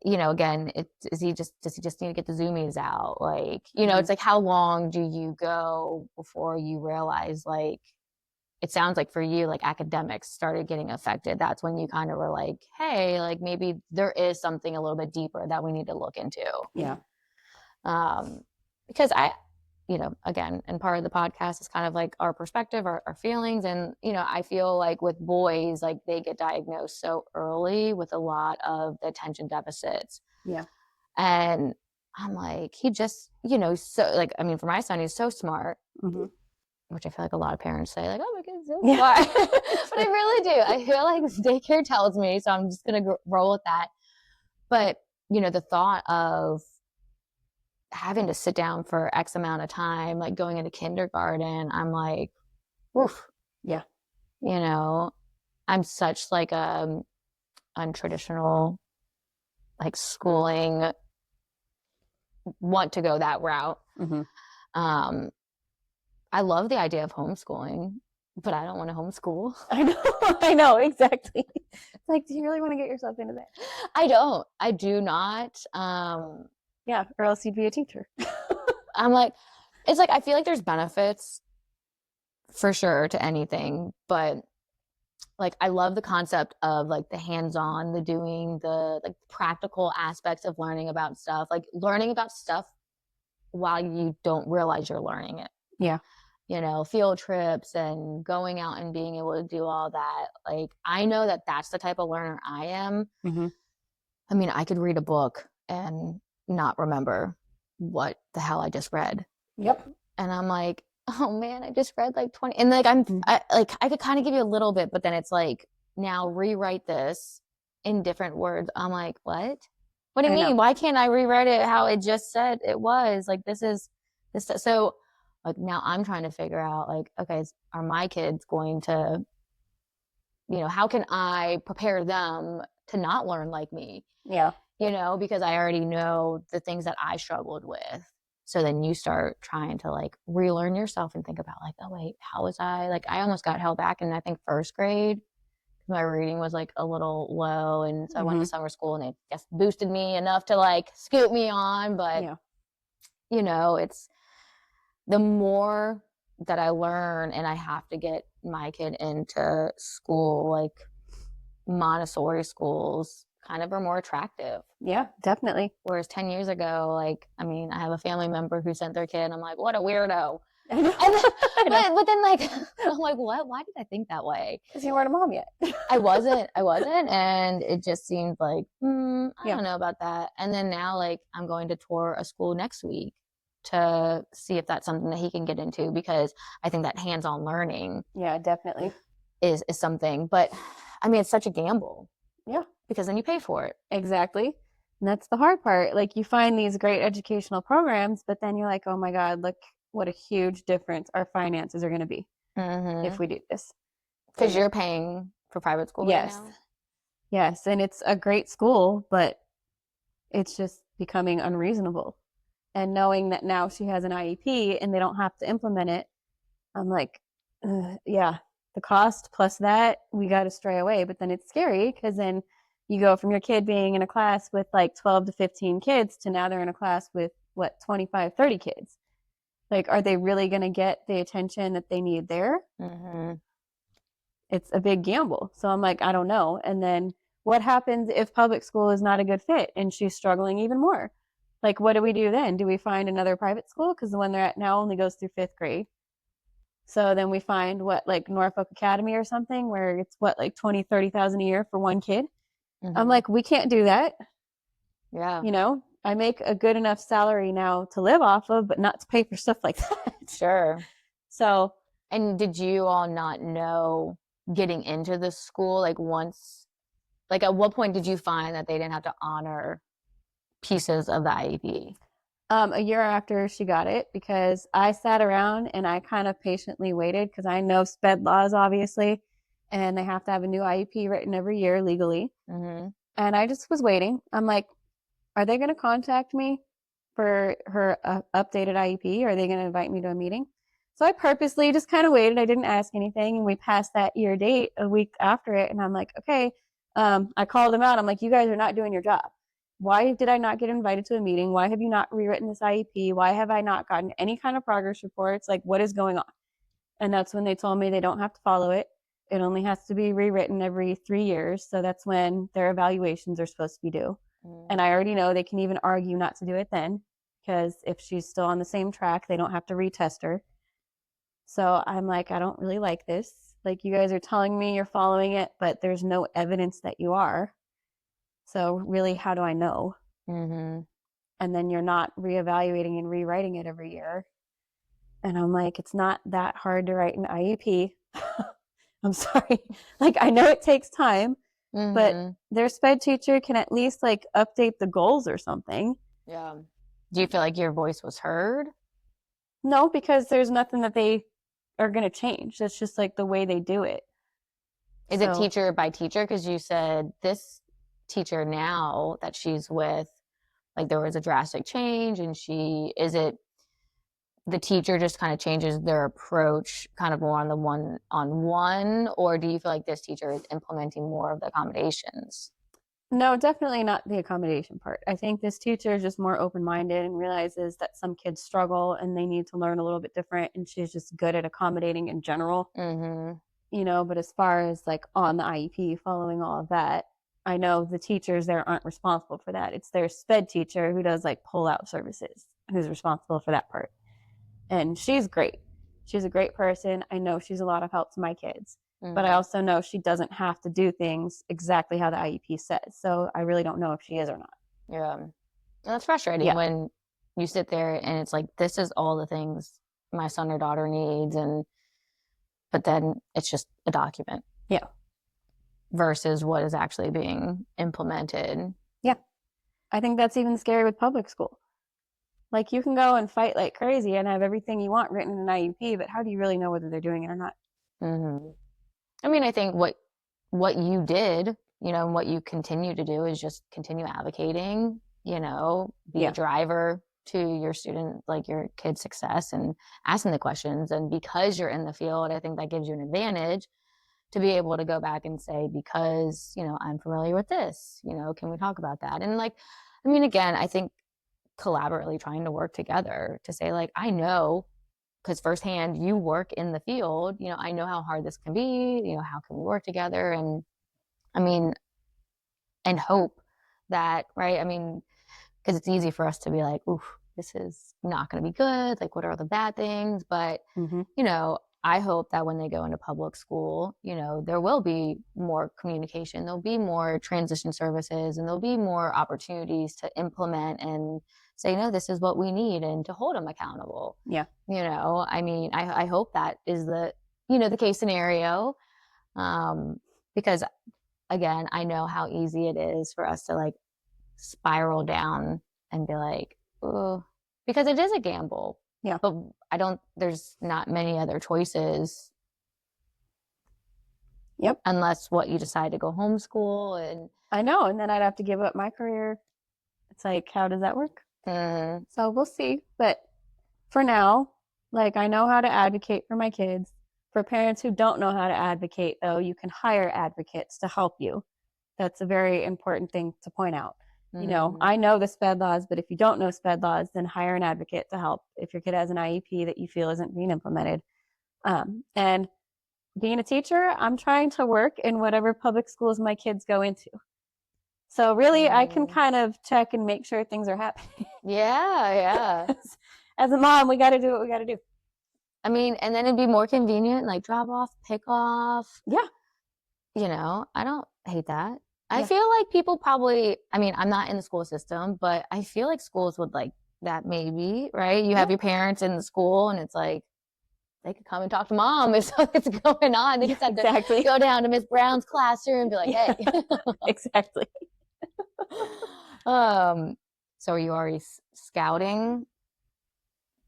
again, does he just need to get the zoomies out? Like, mm-hmm. it's like, how long do you go before you realize, like, it sounds like for you, like academics started getting affected. That's when you kind of were like, hey, like maybe there is something a little bit deeper that we need to look into. Yeah, Um, because again, and part of the podcast is kind of like our perspective, our feelings. And, I feel like with boys, like they get diagnosed so early with a lot of the attention deficits. yeah, And I'm like, he just, so like, I mean, for my son, he's so smart, mm-hmm. which I feel like a lot of parents say, like, oh my kid's so Yeah, smart. But I really do. I feel like daycare tells me, so I'm just going to roll with that. But, the thought of having to sit down for X amount of time, like going into kindergarten, I'm like, oof, yeah, you know, I'm such like a untraditional like schooling, want to go that route. mm-hmm. Um, I love the idea of homeschooling, but I don't want to homeschool. I know, I know, exactly. It's like, do you really want to get yourself into that? I don't. I do not. Yeah, or else you'd be a teacher. I'm like, it's like I feel like there's benefits for sure to anything, but like I love the concept of like the hands-on, the doing, the like practical aspects of learning about stuff, like learning about stuff while you don't realize you're learning it. Yeah, Field trips and going out and being able to do all that. Like I know that that's the type of learner I am. mm-hmm. I mean, I could read a book and not remember what the hell I just read. Yep. And I'm like, oh man, I just read like 20. And like I could kind of give you a little bit, but then it's like, now rewrite this in different words. I'm like, what do you I know. mean? Why can't I rewrite it how it just said it was? Like this is this. So like now I'm trying to figure out like, okay, are my kids going to, how can I prepare them to not learn like me? Yeah, Because I already know the things that I struggled with. So then you start trying to like relearn yourself and think about like, oh wait, how was I? Like I almost got held back in I think first grade. My reading was like a little low, and so I went mm-hmm. to summer school, and it just boosted me enough to like scoot me on. But Yeah, it's the more that I learn, and I have to get my kid into school, like Montessori schools kind of are more attractive. yeah, definitely. Whereas 10 years ago, like, I mean, I have a family member who sent their kid, and I'm like, what a weirdo. I know. And then, I know. but then like, I'm like, what? Why did I think that way? Because you weren't a mom yet. I wasn't. And it just seemed like, I Yeah, don't know about that. And then now, like, I'm going to tour a school next week to see if that's something that he can get into, because I think that hands-on learning yeah, definitely. is something. But I mean, it's such a gamble Yeah, because then you pay for it. exactly. And that's the hard part. Like you find these great educational programs, but then you're like, oh my God, look what a huge difference our finances are going to be if we do this. Because you're paying for private school right Yes. now. Yes. And it's a great school, but it's just becoming unreasonable. And knowing that now she has an IEP and they don't have to implement it, I'm like, yeah, the cost plus that, we got to stray away. But then it's scary because then you go from your kid being in a class with like 12 to 15 kids to now they're in a class with what, 25, 30 kids. Like, are they really going to get the attention that they need there? Mm-hmm. It's a big gamble. So I'm like, I don't know. And then what happens if public school is not a good fit and she's struggling even more? Like, what do we do then? Do we find another private school? Because the one they're at now only goes through fifth grade. So then we find what, like Norfolk Academy or something, where it's what, like 20, 30,000 a year for one kid. I'm Mm-hmm. like, we can't do that. Yeah, I make a good enough salary now to live off of, but not to pay for stuff like that. sure. So And did you all not know getting into the school, like once, like at what point did you find that they didn't have to honor pieces of the IEP? a year after she got it, because I sat around and I kind of patiently waited because I know sped laws, obviously, and they have to have a new IEP written every year legally. Mm-hmm. And I just was waiting. I'm like, are they going to contact me for her updated IEP? Or are they going to invite me to a meeting? So I purposely just kind of waited. I didn't ask anything. And we passed that year date a week after it. And I'm like, okay. I called them out. I'm like, you guys are not doing your job. Why did I not get invited to a meeting? Why have you not rewritten this IEP? Why have I not gotten any kind of progress reports? Like, what is going on? And that's when they told me they don't have to follow it. It only has to be rewritten every 3 years. So that's when their evaluations are supposed to be due. Mm-hmm. And I already know they can even argue not to do it then, because if she's still on the same track, they don't have to retest her. So I'm like, I don't really like this. Like, you guys are telling me you're following it, but there's no evidence that you are. So really, how do I know? Mm-hmm. And then you're not reevaluating and rewriting it every year. And I'm like, it's not that hard to write an IEP. I'm sorry. Like, I know it takes time, but Mm-hmm. their sped teacher can at least like update the goals or something. Yeah. Do you feel like your voice was heard? No, because there's nothing that they are going to change. That's just like the way they do it. Is it So, teacher by teacher? Because you said this teacher now that she's with, like there was a drastic change, and is it the teacher just kind of changes their approach kind of more on the one on one, or do you feel like this teacher is implementing more of the accommodations? no, definitely not the accommodation part. I think this teacher is just more open minded and realizes that some kids struggle and they need to learn a little bit different. And she's just good at accommodating in general, Mm-hmm. but as far as like on the IEP, following all of that, I know the teachers there aren't responsible for that. It's their sped teacher who does like pull out services who's responsible for that part. And she's great. She's a great person. I know she's a lot of help to my kids, but I Mm-hmm. also know she doesn't have to do things exactly how the IEP says. So I really don't know if she is or not. Yeah. And that's frustrating Yeah. when you sit there and it's like, this is all the things my son or daughter needs, and but then it's just a document Yeah. versus what is actually being implemented. Yeah. I think that's even scary with public school. Like, you can go and fight like crazy and have everything you want written in an IEP, but how do you really know whether they're doing it or not? Mm-hmm. I mean, I think what you did, and what you continue to do is just continue advocating, be a Yeah. driver to your student, like your kid's success, and asking the questions. And because you're in the field, I think that gives you an advantage to be able to go back and say, because, I'm familiar with this, can we talk about that? And like, I mean, again, I think collaboratively trying to work together to say, like, I know because firsthand you work in the field, I know how hard this can be, how can we work together? And I mean, and hope that, right? I mean, because it's easy for us to be like, oof, this is not going to be good. Like, what are the bad things? But, Mm-hmm. I hope that when they go into public school, there will be more communication, there'll be more transition services, and there'll be more opportunities to implement and say, no, this is what we need, and to hold them accountable. Yeah. I mean, I hope that is the case scenario. Um, because again, I know how easy it is for us to like spiral down and be like, oh, because it is a gamble. Yeah. But there's not many other choices Yep. unless what you decide to go homeschool. And I know. And then I'd have to give up my career. It's like, how does that work? Mm, So we'll see. But for now, like I know how to advocate for my kids. For parents who don't know how to advocate, though, you can hire advocates to help you. That's a very important thing to point out. mm, I know the SPED laws, but if you don't know SPED laws, then hire an advocate to help if your kid has an IEP that you feel isn't being implemented. And being a teacher, I'm trying to work in whatever public schools my kids go into. So really, I can mm. kind of check and make sure things are happening. Yeah, yeah. As a mom, we got to do what we got to do. I mean, and then it'd be more convenient, like drop off, pick off. Yeah, I don't hate that. I yeah, feel like people probably, I mean, I'm not in the school system, but I feel like schools would like that maybe, right? You yeah. have your parents in the school and it's like they could come and talk to mom if something's going on. They Yeah, just have to exactly. go down to Miss Brown's classroom and be like, Yeah, hey. exactly. um, so are you already scouting?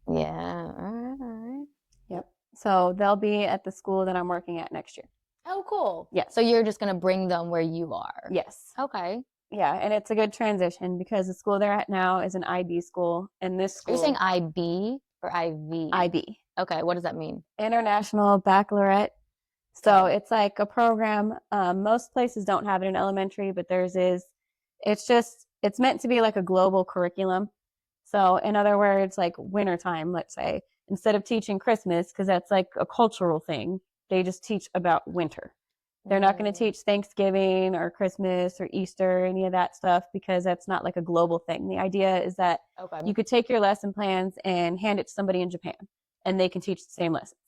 Yeah. All right, all right. Yep. So they'll be at the school that I'm working at next year. Oh, cool. Yes. So you're just gonna bring them where you are. Yes. Okay. Yeah, and it's a good transition because the school they're at now is an IB school, and this Are you saying school, IB or IV? IB, Okay, what does that mean? International Baccalaureate. So Okay. it's like a program. Most places don't have it in elementary, but theirs is. It's meant to be like a global curriculum. So, in other words, like wintertime, let's say, instead of teaching Christmas, because that's like a cultural thing, they just teach about winter. They're not going to Mm, teach Thanksgiving or Christmas or Easter, any of that stuff, because that's not like a global thing. The idea is that you okay. could take your lesson plans and hand it to somebody in Japan, and they can teach the same lessons,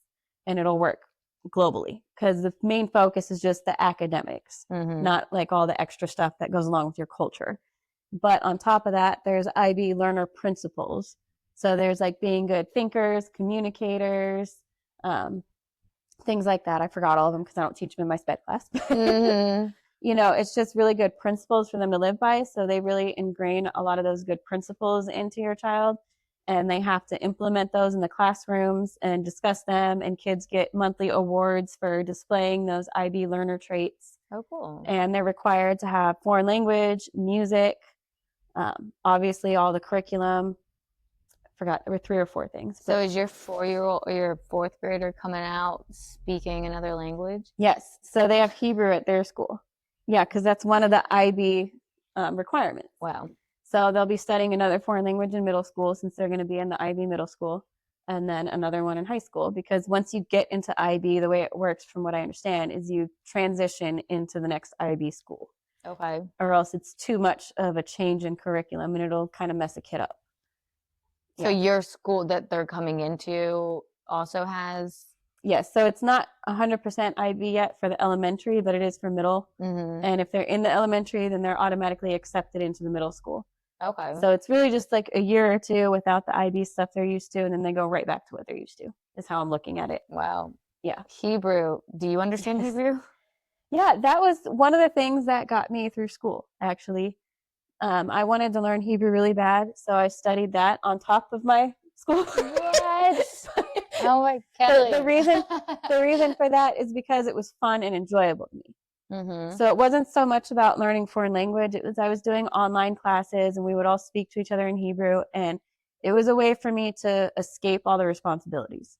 and it'll work globally because the main focus is just the academics, Mm-hmm. not like all the extra stuff that goes along with your culture. But on top of that, there's IB learner principles. So there's like being good thinkers, communicators, um, things like that. I forgot all of them because I don't teach them in my SPED class. Mm-hmm. It's just really good principles for them to live by. So they really ingrain a lot of those good principles into your child. And they have to implement those in the classrooms and discuss them. And kids get monthly awards for displaying those IB learner traits. Oh, cool. And they're required to have foreign language, music, obviously all the curriculum. I forgot there were 3 or 4 things, So but is your 4-year-old or your fourth grader coming out speaking another language? yes. So they have Hebrew at their school. Yeah, because that's one of the IB requirements. Wow. So they'll be studying another foreign language in middle school since they're going to be in the IB middle school, and then another one in high school. Because once you get into IB, the way it works, from what I understand, is you transition into the next IB school, Okay. or else it's too much of a change in curriculum and it'll kind of mess a kid up. So Yeah. your school that they're coming into also has. Yes. So it's not 100% IB yet for the elementary, but it is for middle. Mm-hmm. And if they're in the elementary, then they're automatically accepted into the middle school. Okay. So it's really just like a year or two without the IB stuff they're used to, and then they go right back to what they're used to, is how I'm looking at it. Wow. Yeah. Hebrew. Do you understand Yes. Hebrew? Yeah, that was one of the things that got me through school, actually. I wanted to learn Hebrew really bad, so I studied that on top of my school. What? Oh my the, Kelly. the reason the reason for that is because it was fun and enjoyable to me. Mm-hmm. So it wasn't so much about learning foreign language. It was I was doing online classes and we would all speak to each other in Hebrew, and it was a way for me to escape all the responsibilities.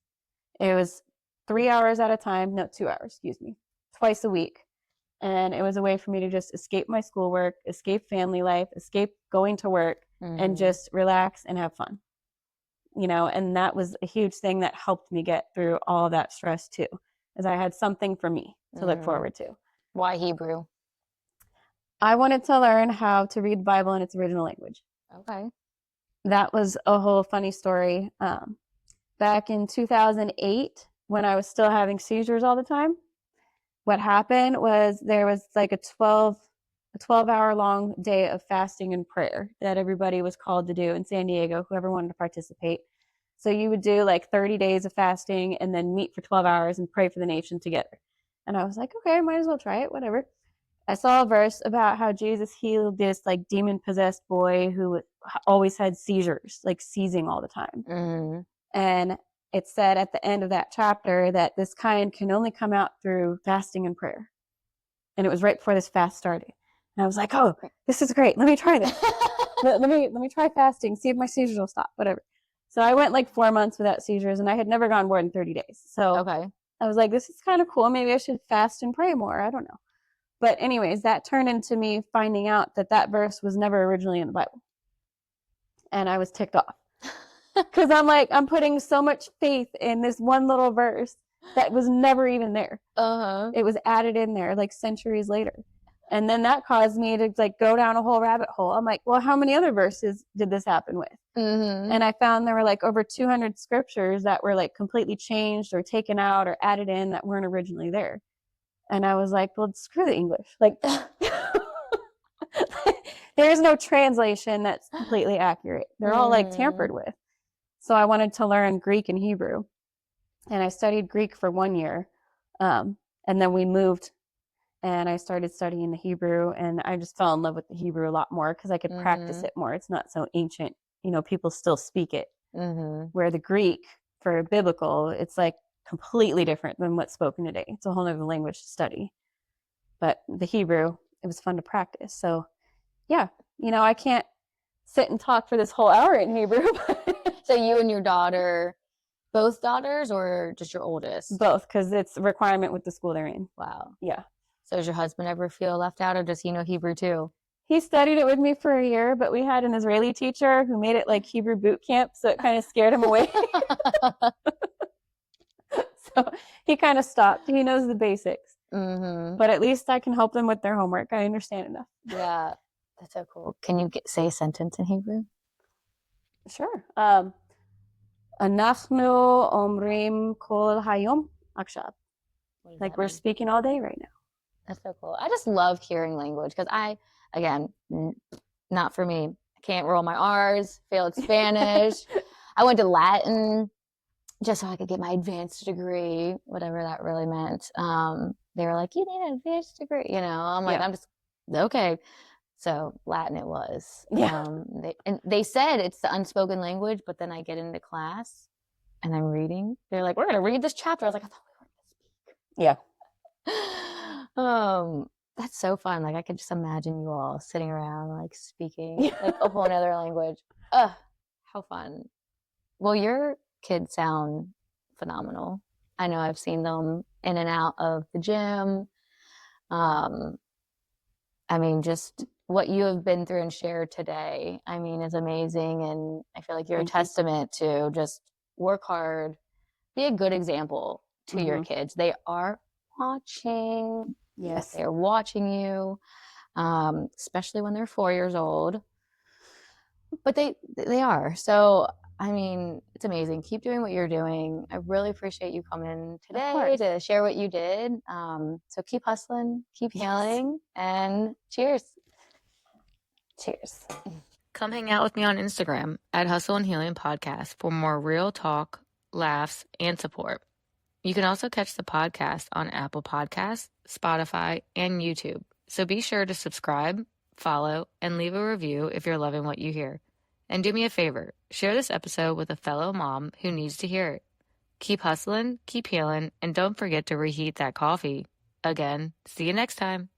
It was 3 hours at a time, no, 2 hours, excuse me, twice a week. And it was a way for me to just escape my schoolwork, escape family life, escape going to work, and Mm-hmm. just relax and have fun. And that was a huge thing that helped me get through all of that stress too, as I had something for me to look Mm-hmm. forward to. Why Hebrew? I wanted to learn how to read the Bible in its original language. Okay. That was a whole funny story. Back in 2008, when I was still having seizures all the time, what happened was there was like a 12-hour long day of fasting and prayer that everybody was called to do in San Diego, whoever wanted to participate. So you would do like 30 days of fasting and then meet for 12 hours and pray for the nation together. And I was like, okay, might as well try it, whatever. I saw a verse about how Jesus healed this like demon possessed boy who always had seizures, like seizing all the time. Mm-hmm. And it said at the end of that chapter that this kind can only come out through fasting and prayer. And it was right before this fast started. And I was like, oh, this is great. Let me try this. let me try fasting, see if my seizures will stop, whatever. So I went like 4 months without seizures, and I had never gone more than 30 days. So Okay. I was like, this is kind of cool. Maybe I should fast and pray more. I don't know. But anyways, that turned into me finding out that that verse was never originally in the Bible. And I was ticked off. Because I'm like, I'm putting so much faith in this one little verse that was never even there. Uh-huh. It was added in there like centuries later. And then that caused me to like go down a whole rabbit hole. I'm like, well, how many other verses did this happen with? Mm-hmm. And I found there were like over 200 scriptures that were like completely changed or taken out or added in that weren't originally there. And I was like, well, screw the English. Like, there is no translation that's completely accurate. They're all like tampered with. So I wanted to learn Greek and Hebrew. And I studied Greek for 1 year. And then we moved and I started studying the Hebrew. And I just fell in love with the Hebrew a lot more because I could practice it more. It's not so ancient. You know, people still speak it. Where the Greek for biblical, it's like completely different than what's spoken today. It's a whole other language to study. But the Hebrew, it was fun to practice. So yeah, you know, I can't sit and talk for this whole hour in Hebrew. So you and your daughter, both daughters or just your oldest? Both, because it's a requirement with the school they're in. Wow. Yeah. So does your husband ever feel left out, or does he know Hebrew too? He studied it with me for a year, but we had an Israeli teacher who made it like Hebrew boot camp, so it kind of scared him away. So he kind of stopped. He knows the basics. But at least I can help them with their homework. I understand enough. Yeah, that's so cool. Can you say a sentence in Hebrew? Sure. Anachnu omrim kol hayom akshav. Like we're speaking all day right now. That's so cool. I just love hearing language because again, not for me. I can't roll my R's, failed Spanish. I went to Latin just so I could get my advanced degree, whatever that really meant. They were like, you need an advanced degree, you know. I'm like, I'm just okay. So Latin it was. Yeah. They said it's the unspoken language, but then I get into class and I'm reading. They're like, we're gonna read this chapter. I was like, I thought we were gonna speak. Yeah. That's so fun. Like I could just imagine you all sitting around like speaking like a whole other language. How fun. Well, your kids sound phenomenal. I know I've seen them in and out of the gym. I mean, just what you have been through and shared today, I mean, is amazing. And I feel like you're a testament to just work hard, be a good example to your kids. They are watching. Yes. They're watching you, especially when they're 4 years old. But they are. So, I mean, it's amazing. Keep doing what you're doing. I really appreciate you coming today to share what you did. So keep hustling, keep healing, and cheers. Cheers. Come hang out with me on Instagram at Hustle and Healing Podcast for more real talk, laughs, and support. You can also catch the podcast on Apple Podcasts, Spotify, and YouTube. So be sure to subscribe, follow, and leave a review if you're loving what you hear. And do me a favor, share this episode with a fellow mom who needs to hear it. Keep hustling, keep healing, and don't forget to reheat that coffee. Again, see you next time.